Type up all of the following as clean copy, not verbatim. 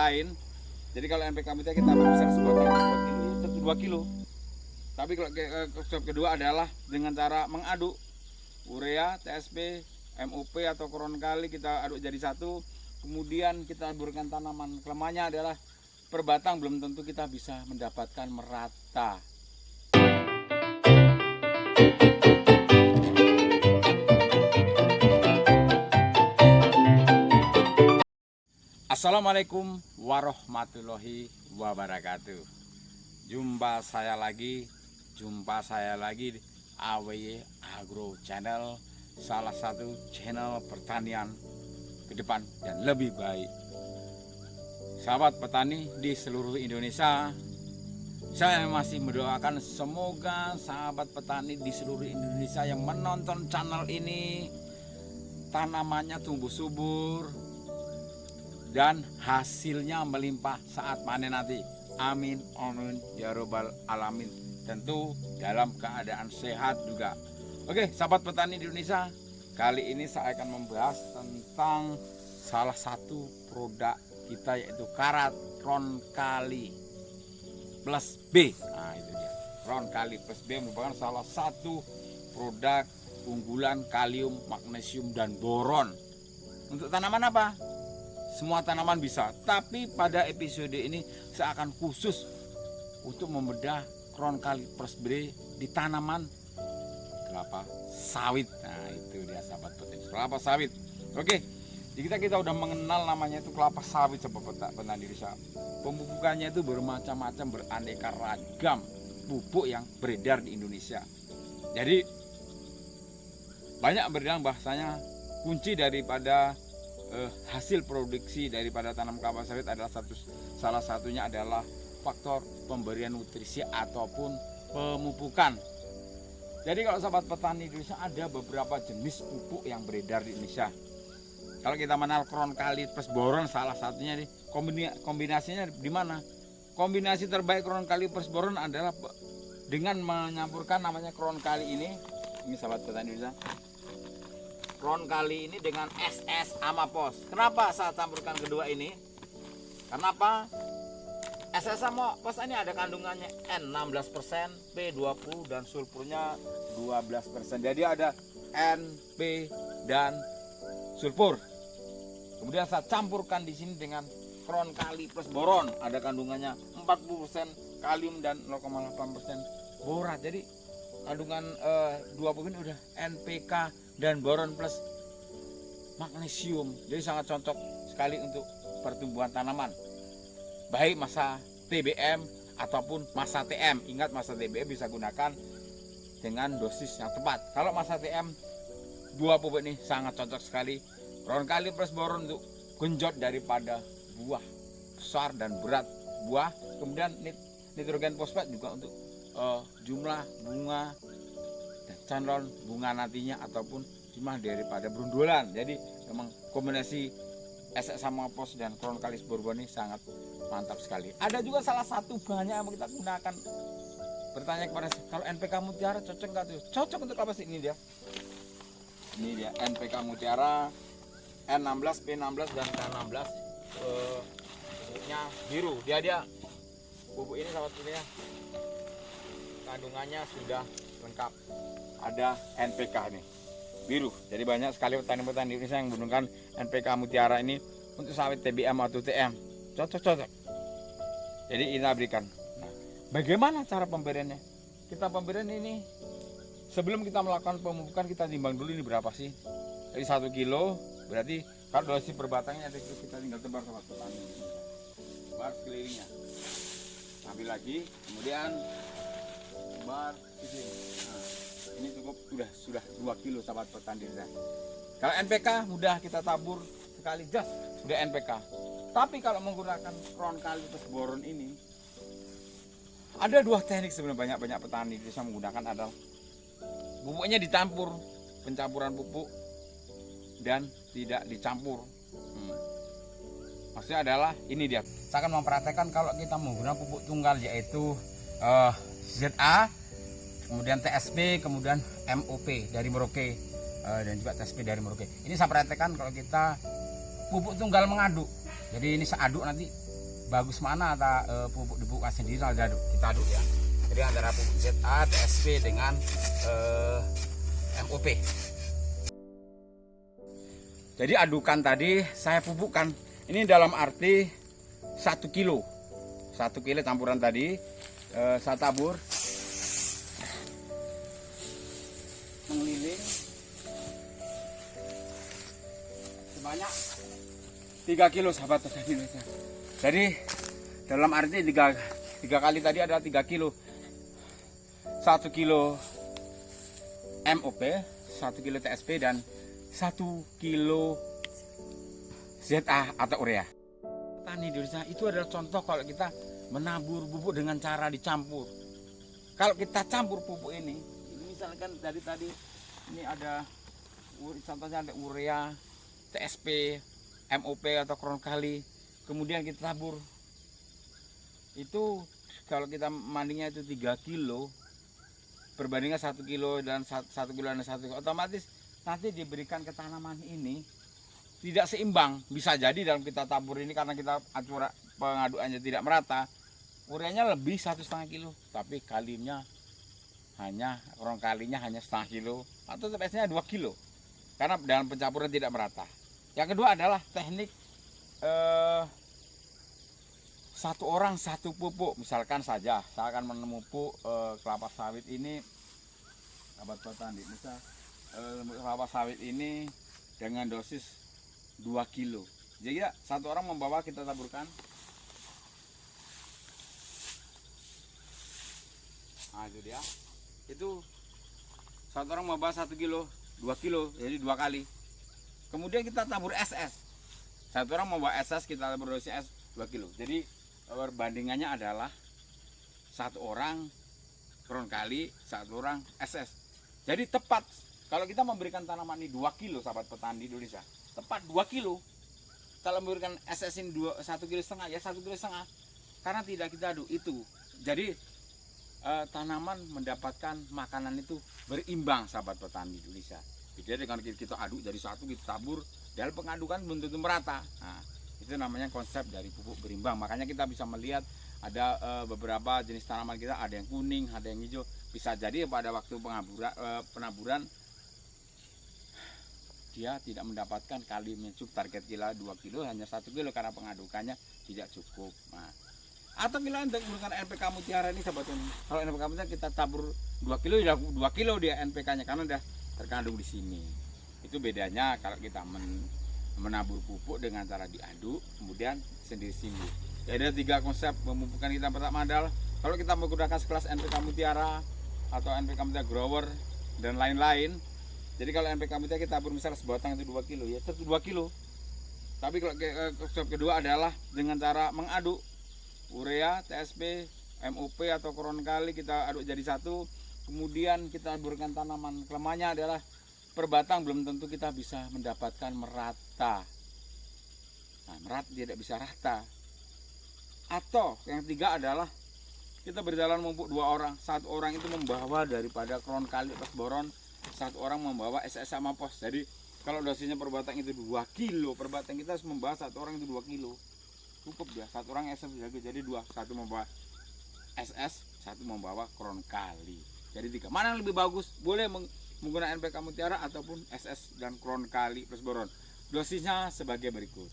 lain. Jadi kalau NPK Mutiara kita besar sebuah kilo, 2 kilo. Tapi kalau step kedua adalah dengan cara mengaduk urea, TSP, MOP atau kron kali kita aduk jadi satu. Kemudian kita taburkan tanaman. Kelemahannya adalah per batang belum tentu kita bisa mendapatkan merata. Assalamualaikum warahmatullahi wabarakatuh. Jumpa saya lagi di AWY Agro Channel, salah satu channel pertanian ke depan dan lebih baik. Sahabat petani di seluruh Indonesia, saya masih mendoakan semoga sahabat petani di seluruh Indonesia yang menonton channel ini tanamannya tumbuh subur dan hasilnya melimpah saat panen nanti. Amin, amin, ya robbal alamin. Tentu dalam keadaan sehat juga. Oke, sahabat petani di Indonesia, kali ini saya akan membahas tentang salah satu produk kita, yaitu karat Kron Kali plus B. Nah, itu dia. Kron Kali plus B merupakan salah satu produk unggulan kalium, magnesium, dan boron. Untuk tanaman apa? Semua tanaman bisa, tapi pada episode ini saya akan khusus untuk membedah Kron Kali plus B di tanaman kelapa sawit. Nah, itu dia sahabat petani, kelapa sawit. Oke, jadi kita udah mengenal namanya itu kelapa sawit, sahabat petani desa. Pemupukannya itu bermacam-macam, beraneka ragam pupuk yang beredar di Indonesia. Jadi banyak berbilang bahasanya kunci daripada hasil produksi daripada tanam kelapa sawit adalah salah satunya adalah faktor pemberian nutrisi ataupun pemupukan. Jadi kalau sahabat petani Indonesia, ada beberapa jenis pupuk yang beredar di Indonesia. Kalau kita mengenal Kron Kali plus boron, salah satunya nih, kombinasinya di mana? Kombinasi terbaik Kron Kali plus boron adalah dengan menyampurkan namanya Kron Kali ini sahabat petani Indonesia. Kron Kali ini dengan SS Amapos. Kenapa saya campurkan kedua ini? Kenapa? SS Amapos ini ada kandungannya N16%, P20 dan sulfurnya 12%. Jadi ada N, P dan sulfur. Kemudian saya campurkan di sini dengan Kron Kali plus boron, ada kandungannya 40% kalium dan 0,8% borat. Jadi kandungan 20 ini udah NPK dan boron plus magnesium. Jadi sangat cocok sekali untuk pertumbuhan tanaman, baik masa TBM ataupun masa TM. Ingat, masa TBM bisa gunakan dengan dosis yang tepat. Kalau masa TM, dua pupuk ini sangat cocok sekali. Kron Kali plus boron untuk genjot daripada buah besar dan berat buah. Kemudian nitrogen fosfat juga untuk jumlah bunga dan calon bunga nantinya ataupun jumlah daripada berundulan. Jadi memang kombinasi SS Amapos dan Kron Kali plus boron ini sangat mantap sekali. Ada juga salah satu bahan yang kita gunakan. Bertanya kepada saya, kalau NPK Mutiara cocok nggak tuh? Cocok untuk apa sih? Ini dia. Ini dia NPK Mutiara N16, P16 dan K16. Pupuknya biru. Dia pupuk ini sahabat petani, kandungannya sudah lengkap. Ada NPK ini biru. Jadi banyak sekali petani-petani Indonesia yang menggunakan NPK Mutiara ini untuk sawit TBM atau TM. Cocok. Jadi kita berikan. Nah, bagaimana cara pemberiannya? Kita pemberian ini sebelum kita melakukan pemupukan, kita timbang dulu ini berapa sih? Jadi 1 kilo, berarti kalau dosis per batangnya kita tinggal tebar sama petani. Tebar sekelilingnya. Ambil lagi, kemudian tebar di sini. Nah, ini cukup sudah 2 kilo sahabat petani. Kalau NPK mudah kita tabur sekali jas sudah NPK. Tapi kalau menggunakan Kron Kali plus boron ini, ada dua teknik sebenarnya. Banyak petani bisa menggunakan adalah pupuknya dicampur, pencampuran pupuk dan tidak dicampur. Maksudnya adalah ini dia. Saya akan mempraktekkan kalau kita menggunakan pupuk tunggal, yaitu ZA, kemudian TSP, kemudian MOP dari Merauke, dan juga TSP dari Merauke. Ini saya praktekkan kalau kita pupuk tunggal mengaduk. Jadi ini saya aduk nanti bagus mana pupuk dibuka sendiri kita aduk ya. Jadi antara pupuk ZA, TSP dengan MOP. Jadi adukan tadi saya pupukkan ini dalam arti 1 kilo campuran tadi saya tabur mengeliling sebanyak 3 kilo sahabat petani. Jadi dalam arti 3 kali tadi adalah 3 kilo. 1 kilo MOP, 1 kilo TSP dan 1 kilo ZA atau urea. Petani Indonesia itu adalah contoh kalau kita menabur pupuk dengan cara dicampur. Kalau kita campur pupuk ini misalkan dari tadi ini ada contohnya ada urea, TSP, MOP atau kronkali, kemudian kita tabur. Itu kalau kita mandingnya itu 3 kilo perbandingan 1 kilo dan 1 kilo dan 1 kilo, otomatis nanti diberikan ke tanaman ini tidak seimbang. Bisa jadi dalam kita tabur ini karena kita pengaduannya tidak merata, ureanya lebih 1,5 kilo, tapi kalinya kronkalinya hanya 0,5 kilo atau TPS-nya 2 kilo karena dalam pencampuran tidak merata. Yang kedua adalah teknik 1 orang 1 pupuk. Misalkan saja saya akan memupuk kelapa sawit ini, sahabat petani, misal kelapa sawit ini dengan dosis 2 kilo. Jadi ya, 1 orang membawa, kita taburkan. Nah itu dia. Itu 1 orang membawa 1 kilo, 2 kilo, jadi 2 kali. Kemudian kita tabur SS. 1 orang membawa SS, kita tabur dosis SS 2 kilo. Jadi perbandingannya adalah 1 orang kronkali, 1 orang SS. Jadi tepat kalau kita memberikan tanaman ini 2 kilo, sahabat petani Indonesia, tepat 2 kilo. Kalau memberikan SS ini 1,5 kilo ya 1,5 kilo, karena tidak kita aduk itu. Jadi tanaman mendapatkan makanan itu berimbang, sahabat petani Indonesia. Jadi dengan kita aduk jadi satu, kita tabur, dalam pengadukan belum tentu merata. Nah, itu namanya konsep dari pupuk berimbang. Makanya kita bisa melihat ada beberapa jenis tanaman kita, ada yang kuning, ada yang hijau. Bisa jadi pada waktu penaburan dia tidak mendapatkan kalium yang cukup, target kita 2 kilo hanya 1 kilo karena pengadukannya tidak cukup. Nah, atau kita untuk menggunakan NPK Mutiara ini, sahabat ini. Kalau NPK Mutiara kita tabur 2 kilo, sudah 2 kilo dia NPK-nya karena sudah terkandung di sini. Itu bedanya kalau kita menabur pupuk dengan cara diaduk, kemudian sendiri-sendiri. Jadi ada 3 konsep pemupukan kita. Pertama adalah kalau kita menggunakan sekelas NPK Mutiara atau NPK Mutiara Grower dan lain-lain. Jadi kalau NPK Mutiara kita tabur misalnya sebatang itu 2 kilo, ya tetap 2 kilo. Tapi kalau konsep kedua adalah dengan cara mengaduk urea, TSP, MOP atau kronkali kita aduk jadi satu. Kemudian kita taburkan tanaman. Kelemahannya adalah per batang belum tentu kita bisa mendapatkan merata. Nah, merata tidak bisa rata. Atau yang ketiga adalah kita berjalan memupuk 2 orang. 1 orang itu membawa daripada kronkali plus boron, 1 orang membawa SS sama pos. Jadi kalau dosisnya per batang itu 2 kilo, per batang kita harus membawa 1 orang itu 2 kilo. Cukup ya, 1 orang SS jadi 2, 1 membawa SS, 1 membawa kronkali. Jadi 3. Mana yang lebih bagus? Boleh menggunakan NPK Mutiara ataupun SS dan kronkali plus boron. Dosisnya sebagai berikut.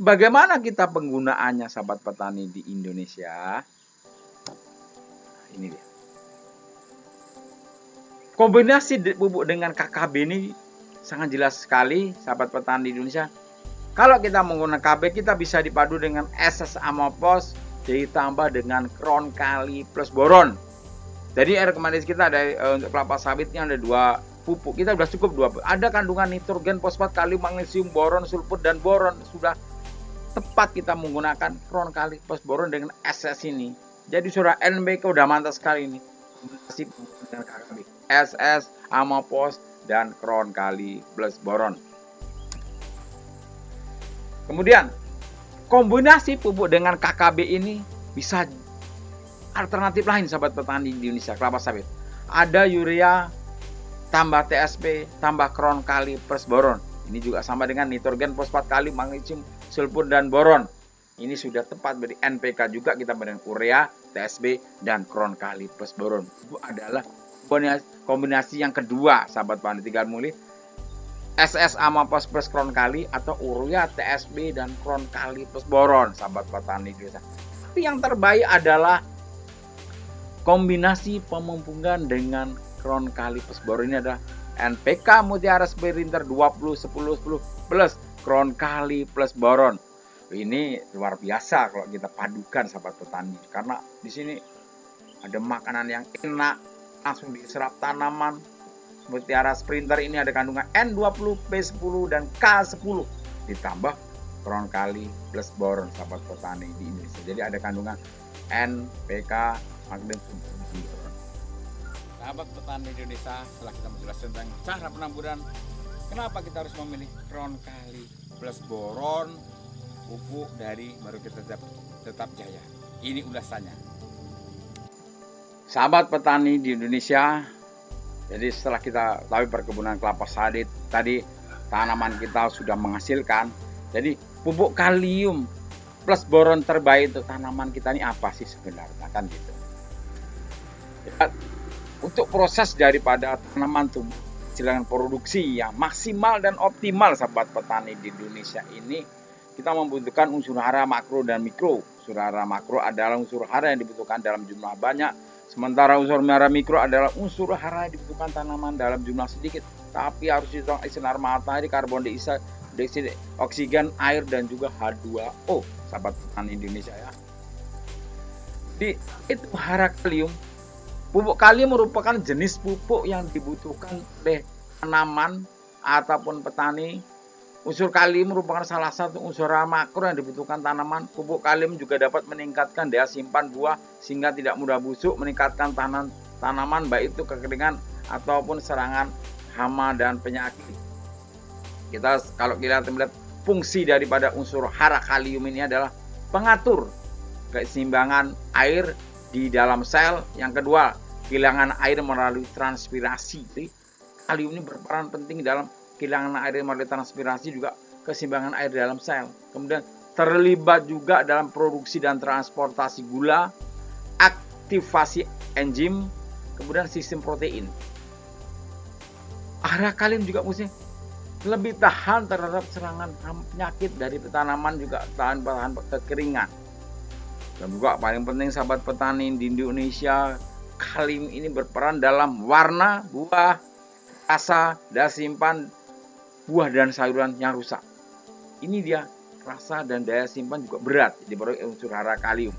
Bagaimana kita penggunaannya, sahabat petani di Indonesia? Ini dia. Kombinasi pupuk dengan KKB ini sangat jelas sekali, sahabat petani di Indonesia. Kalau kita menggunakan KB, kita bisa dipadu dengan SS Amopos ditambah dengan kronkali plus boron. Jadi rekomendasi kita ada untuk kelapa sawitnya ada 2 pupuk. Kita sudah cukup 2. Ada kandungan nitrogen, fosfat, kalium, magnesium, boron, sulfur dan boron. Sudah tepat kita menggunakan kronkali plus boron dengan SS ini. Jadi sudah NPK udah mantap sekali ini. SS, Amopos dan kronkali plus boron. Kemudian kombinasi pupuk dengan KKB ini bisa alternatif lain, sahabat petani di Indonesia kelapa sawit. Ada urea tambah TSP tambah kronkali plus boron. Ini juga sama dengan nitrogen, fosfat, kalium, magnesium, sulfur dan boron. ini sudah tepat beri NPK juga kita berikan urea, TSB, dan kron kali plus boron. Itu adalah kombinasi yang kedua, sahabat petani. Tinggal mulai SS sama plus kron kali atau urea, TSB, dan kron kali plus boron, sahabat petani desa. Tapi yang terbaik adalah kombinasi pemupukan dengan kron kali plus boron. Ini adalah NPK Mutiara Sprinter 20 10 10 plus kron kali plus boron. Ini luar biasa kalau kita padukan, sahabat petani, karena di sini ada makanan yang enak langsung diserap tanaman. Mutiara Sprinter ini ada kandungan N20, P10, dan K10 ditambah kron kali plus boron, sahabat petani di Indonesia. Jadi ada kandungan NPK, magnesium, boron. Sahabat petani Indonesia, setelah kita menjelaskan tentang cara penamburan, kenapa kita harus memilih kron kali plus boron, pupuk dari Maruki Tetap Jaya. Ini ulasannya. Sahabat petani di Indonesia, jadi setelah kita tahu perkebunan kelapa sawit tadi, tanaman kita sudah menghasilkan. Jadi pupuk kalium plus boron terbaik untuk tanaman kita ini apa sih sebenarnya, kan gitu. Ya, untuk proses daripada tanaman tumbuh silangan produksi yang maksimal dan optimal, sahabat petani di Indonesia ini, kita membutuhkan unsur hara makro dan mikro. Unsur hara makro adalah unsur hara yang dibutuhkan dalam jumlah banyak, sementara unsur hara mikro adalah unsur hara yang dibutuhkan tanaman dalam jumlah sedikit, tapi harus ditolong sinar matahari, karbon dioksida, oksigen, air, dan juga H2O, sahabat petani Indonesia ya. Jadi itu hara kalium. Pupuk kalium merupakan jenis pupuk yang dibutuhkan oleh tanaman ataupun petani. Unsur kalium merupakan salah satu unsur makro yang dibutuhkan tanaman. Pupuk kalium juga dapat meningkatkan daya simpan buah sehingga tidak mudah busuk, meningkatkan tanaman baik itu kekeringan ataupun serangan hama dan penyakit. Kalau kita melihat fungsi daripada unsur hara kalium ini adalah pengatur keseimbangan air di dalam sel. Yang kedua, kehilangan air melalui transpirasi. Jadi, kalium ini berperan penting dalam kehilangan air melalui transpirasi, juga keseimbangan air dalam sel. Kemudian terlibat juga dalam produksi dan transportasi gula, aktivasi enzim, kemudian sistem protein. Hara kalium juga mesti lebih tahan terhadap serangan penyakit dari tanaman, juga tahan kekeringan. Dan juga paling penting, sahabat petani di Indonesia, kalium ini berperan dalam warna buah, rasa, daya simpan buah dan sayuran yang rusak. Ini dia, rasa dan daya simpan juga berat diperoleh unsur hara kalium.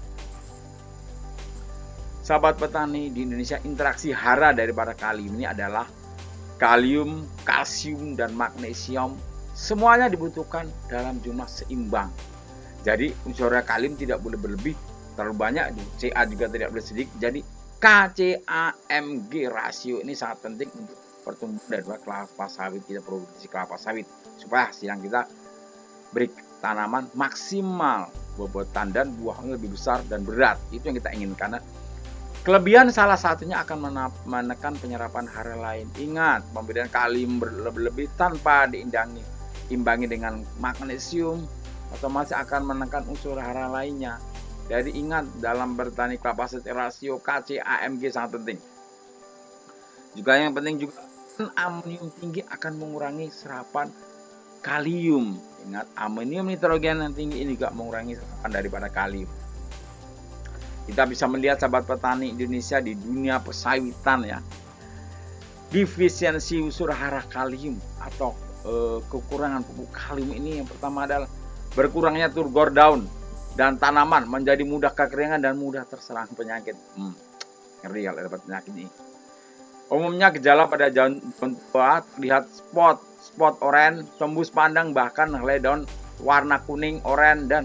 Sahabat petani di Indonesia, interaksi hara daripada kalium ini adalah kalium, kalsium, dan magnesium. Semuanya dibutuhkan dalam jumlah seimbang. Jadi unsur hara kalium tidak boleh berlebih, terlalu banyak. Ca juga tidak boleh sedikit. Jadi KCAMG rasio ini sangat penting untuk pertumbuhan dari kelapa sawit kita, produksi kelapa sawit, supaya hasil yang kita beri tanaman maksimal, bobotan dan buahnya lebih besar dan berat. Itu yang kita inginkan. Kelebihan salah satunya akan menekan penyerapan hara lain. Ingat, pemberian kalium berlebih tanpa diimbangi dengan magnesium otomatis akan menekan unsur hara lainnya. Jadi ingat, dalam bertani kelapa sawit rasio KCAMG sangat penting. Juga yang penting juga, amonium tinggi akan mengurangi serapan kalium. Ingat, amonium nitrogen yang tinggi ini juga mengurangi serapan daripada kalium. Kita bisa melihat, sahabat petani Indonesia, di dunia pesawitan ya, defisiensi unsur hara kalium atau kekurangan pupuk kalium ini, yang pertama adalah berkurangnya turgor daun dan tanaman, menjadi mudah kekeringan dan mudah terserang penyakit. Ngeri kalau dapat penyakit ini. Umumnya gejala pada daun tua terlihat spot oranye, tembus pandang, bahkan helai daun warna kuning, oranye, dan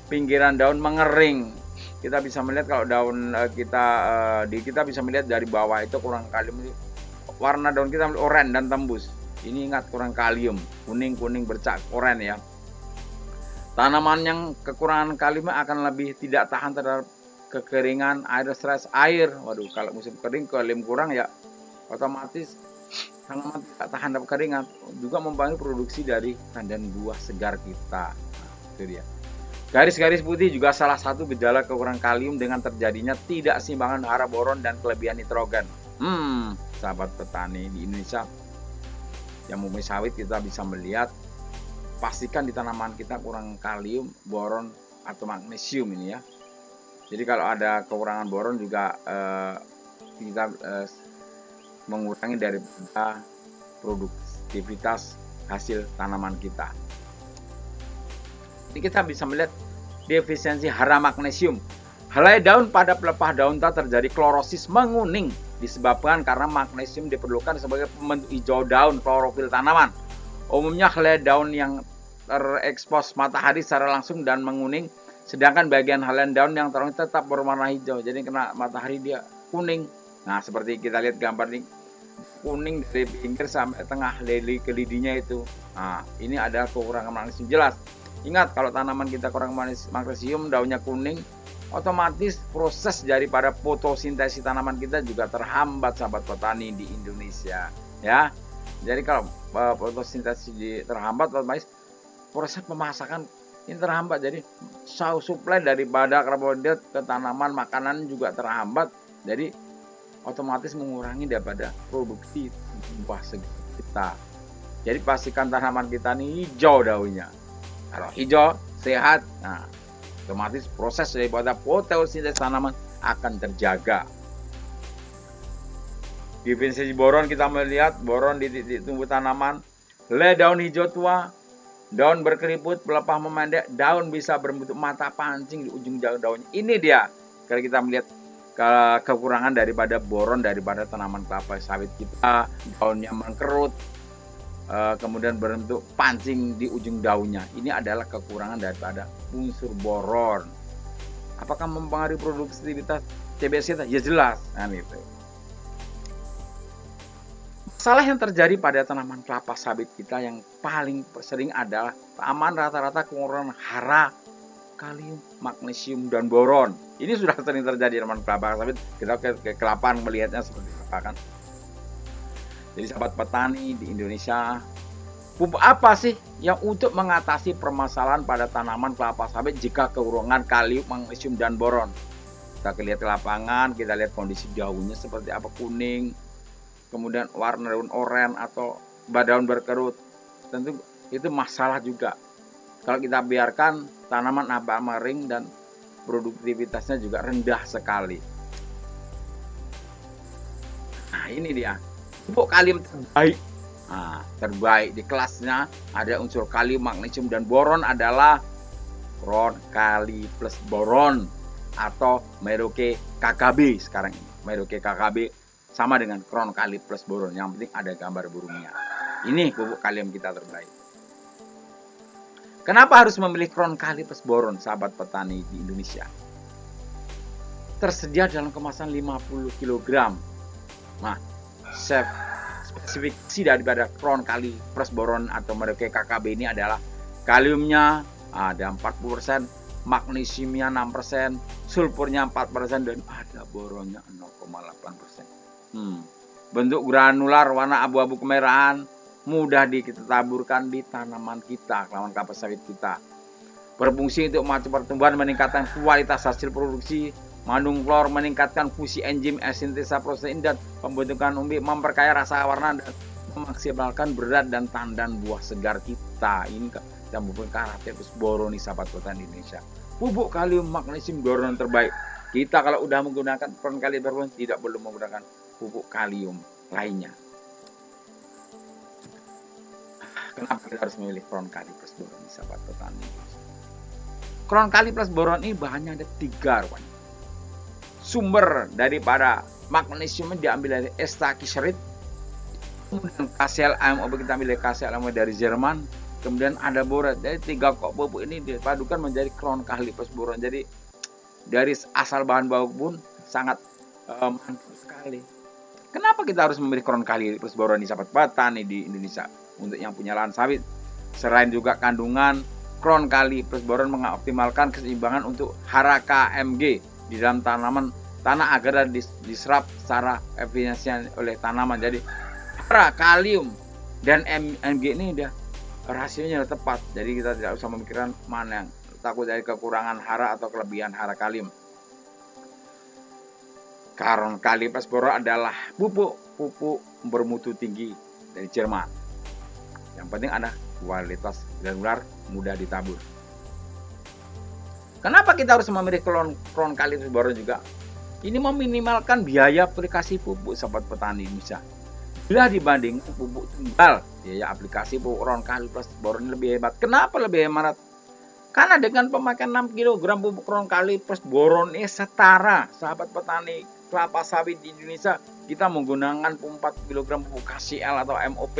pinggiran daun mengering. Kita bisa melihat kalau daun kita bisa melihat dari bawah itu kurang kalium, warna daun kita oranye dan tembus. Ini ingat, kurang kalium, kuning bercak oranye ya. Tanaman yang kekurangan kalium akan lebih tidak tahan terhadap kekeringan, air, stres air. Waduh, kalau musim kering kalium kurang ya otomatis tanaman tidak tahan terhadap kekeringan. Juga membantu produksi dari tandan buah segar kita. Nah, itu dia. Garis-garis putih juga salah satu gejala kekurangan kalium dengan terjadinya tidak seimbangan hara boron dan kelebihan nitrogen. Sahabat petani di Indonesia yang mempunyai sawit, kita bisa melihat pastikan di tanaman kita kurang kalium, boron atau magnesium ini ya. Jadi kalau ada kekurangan boron juga kita mengurangi dari produktivitas hasil tanaman kita. Jadi kita bisa melihat defisiensi hara magnesium. Helai daun pada pelepah daun tak terjadi klorosis menguning disebabkan karena magnesium diperlukan sebagai pembentuk hijau daun klorofil tanaman. Umumnya helai daun yang terekspos matahari secara langsung dan menguning, sedangkan bagian helai daun yang terang tetap berwarna hijau. Jadi kena matahari dia kuning. Nah, seperti kita lihat gambar ini, kuning dari pinggir sampai tengah kelidinya itu. Nah, ini adalah kekurangan magnesium jelas. Ingat, kalau tanaman kita kurang magnesium, daunnya kuning, otomatis proses daripada fotosintesis tanaman kita juga terhambat, sahabat petani di Indonesia. Ya, jadi kalau fotosintesis terhambat, otomatis proses pemasakan ini terhambat. Jadi supply daripada karbohidrat ke tanaman makanan juga terhambat. Jadi otomatis mengurangi daripada produksi buah segar kita. Jadi pastikan tanaman kita ini hijau daunnya. Kalau hijau, sehat, nah otomatis proses daripada fotosintesis tanaman akan terjaga. Defisiensi boron, kita melihat boron di titik tumbuh tanaman. Helai daun hijau tua, daun berkeriput, pelepah memendek, daun bisa berbentuk mata pancing di ujung daunnya. Ini dia kalau kita melihat kekurangan daripada boron daripada tanaman kelapa sawit kita, daunnya mengkerut, kemudian berbentuk pancing di ujung daunnya. Ini adalah kekurangan daripada unsur boron. Apakah mempengaruhi produktivitas TBC kita? Ya jelas. Nah, itu. Masalah yang terjadi pada tanaman kelapa sawit kita yang paling sering adalah tanaman rata-rata kekurangan hara, kalium, magnesium, dan boron. Ini sudah sering terjadi tanaman kelapa sawit. Kita ke kelapaan melihatnya seperti apa kan? Jadi sahabat petani di Indonesia, pupuk apa sih yang untuk mengatasi permasalahan pada tanaman kelapa sawit jika kekurangan kalium, magnesium, dan boron? Kita lihat ke lapangan, kita lihat kondisi daunnya seperti apa, kuning, kemudian warna daun oranye atau daun berkerut. Tentu itu masalah juga. Kalau kita biarkan tanaman abak mering dan produktivitasnya juga rendah sekali. Nah, ini dia. Pupuk kalium terbaik. Nah, terbaik di kelasnya ada unsur kalium, magnesium, dan boron adalah Kron Kali plus boron atau Merauke KKB sekarang ini. Merauke KKB sama dengan Kron Kali plus boron. Yang penting ada gambar burungnya. Ini pupuk kalium kita terbaik. Kenapa harus memilih Kron Kali plus boron, sahabat petani di Indonesia? Tersedia dalam kemasan 50 kg. Nah, spesifikasi daripada Kron Kali plus boron atau Merauke KKB ini adalah kaliumnya ada 40%, magnesiumnya 6%, sulfurnya 4%, dan ada boronnya 0,8%. Bentuk granular warna abu-abu kemerahan, mudah ditaburkan di tanaman kita, tanaman kelapa sawit kita. Berfungsi untuk memacu pertumbuhan, meningkatkan kualitas hasil produksi, mengandung klor, meningkatkan fungsi enzim, sintesa protein, dan pembentukan umbi, memperkaya rasa warna, dan memaksimalkan berat dan tandan buah segar kita. Ini kita mempunyai karakter boron nih, sahabat petani Indonesia. Pupuk kalium, magnesium, boron terbaik. Kita kalau udah menggunakan Kron Kali boron, tidak perlu menggunakan pupuk kalium lainnya. Kenapa kita harus memilih Kron Kali plus boron nih, sahabat petani? Kron Kali plus boron ini bahannya ada 3 rupanya. Sumber daripada magnesiumnya diambil dari estakiserit, kemudian KCl-AMO kita ambil dari KCl-AMO dari Jerman, kemudian ada boron. Jadi 3 pupuk ini dipadukan menjadi Kron Kali plus boron. Jadi dari asal bahan baku pun sangat mantap sekali. Kenapa kita harus memilih Kron Kali plus boron di sahabat petani di Indonesia untuk yang punya lahan sawit? Selain juga kandungan, Kron Kali plus boron mengoptimalkan keseimbangan untuk hara KMG di dalam tanah agar diserap secara efisien oleh tanaman. Jadi hara, kalium, dan Mg ini udah rasionya udah tepat. Jadi kita tidak usah memikirkan mana yang takut dari kekurangan hara atau kelebihan hara kalium. Kron kali plus boron adalah pupuk bermutu tinggi dari Jerman. Yang penting ada kualitas granular, mudah ditabur. Kenapa kita harus memilih kron kali plus boron juga? Ini meminimalkan biaya aplikasi pupuk sahabat petani Indonesia. Bila dibanding pupuk tunggal, biaya aplikasi pupuk kron kali plus boron lebih hebat. Kenapa lebih hebat? Karena dengan pemakaian 6 kg pupuk kron kali plus boron ini setara, sahabat petani kelapa sawit di Indonesia. Kita menggunakan 4 kg pupuk KCL atau MOP,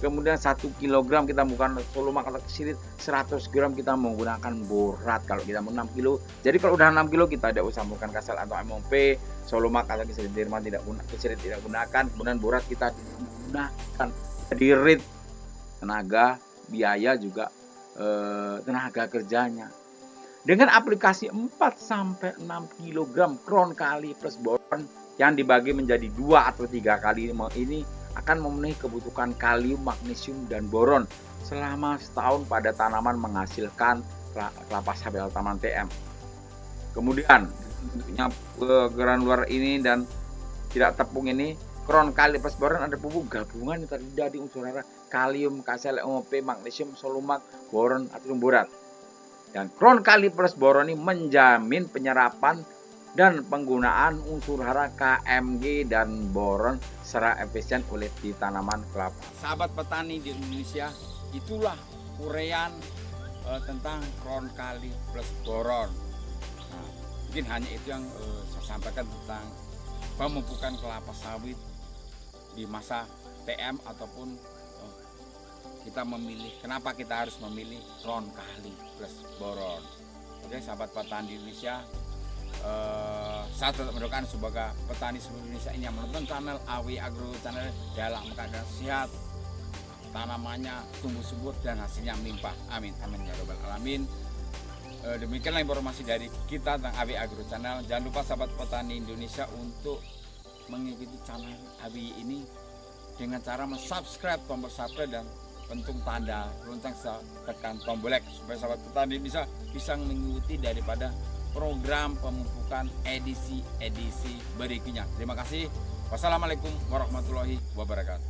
kemudian 1 kg kita menggunakan Solumak atau Kesilit, 100 gram kita menggunakan borat kalau kita mau 6 kg. Jadi kalau udah 6 kg kita tidak usah menggunakan KCL atau MOP, Solumak atau Kesilit Jerman Kesilit tidak gunakan, kemudian borat kita tidak menggunakan. Jadi rate tenaga, biaya juga tenaga kerjanya. Dengan aplikasi 4-6 kg kron kali plus boron yang dibagi menjadi 2 atau 3 kali ini akan memenuhi kebutuhan kalium, magnesium, dan boron selama setahun pada tanaman menghasilkan kelapa sawit atau taman TM. Kemudian bentuknya granular ini dan tidak tepung ini, kron kali plus boron ada pupuk gabungan yang terdiri dari unsur hara kalium, KCl, MOP, magnesium, solumak, boron, atau borat. Dan kron kali plus boron ini menjamin penyerapan dan penggunaan unsur hara KMG dan boron secara efisien oleh di tanaman kelapa. Sahabat petani di Indonesia, itulah uraian tentang kron kali plus boron. Nah, mungkin hanya itu yang saya sampaikan tentang pemupukan kelapa sawit di masa TM ataupun kita memilih, kenapa kita harus memilih kron kali plus boron. Oke, sahabat petani di Indonesia, saya tetap mendoakan semoga petani seluruh Indonesia ini yang menonton channel AW Agro Channel dalam keadaan sehat, tanamannya tumbuh subur dan hasilnya melimpah. Amin, amin ya robbal alamin. Demikianlah informasi dari kita tentang AW Agro Channel. Jangan lupa sahabat petani Indonesia untuk mengikuti channel AW ini dengan cara subscribe, tombol subscribe dan pentung tanda lonceng, tekan tombol like supaya sahabat petani bisa mengikuti daripada program pemupukan edisi berikutnya. Terima kasih. Wassalamualaikum warahmatullahi wabarakatuh.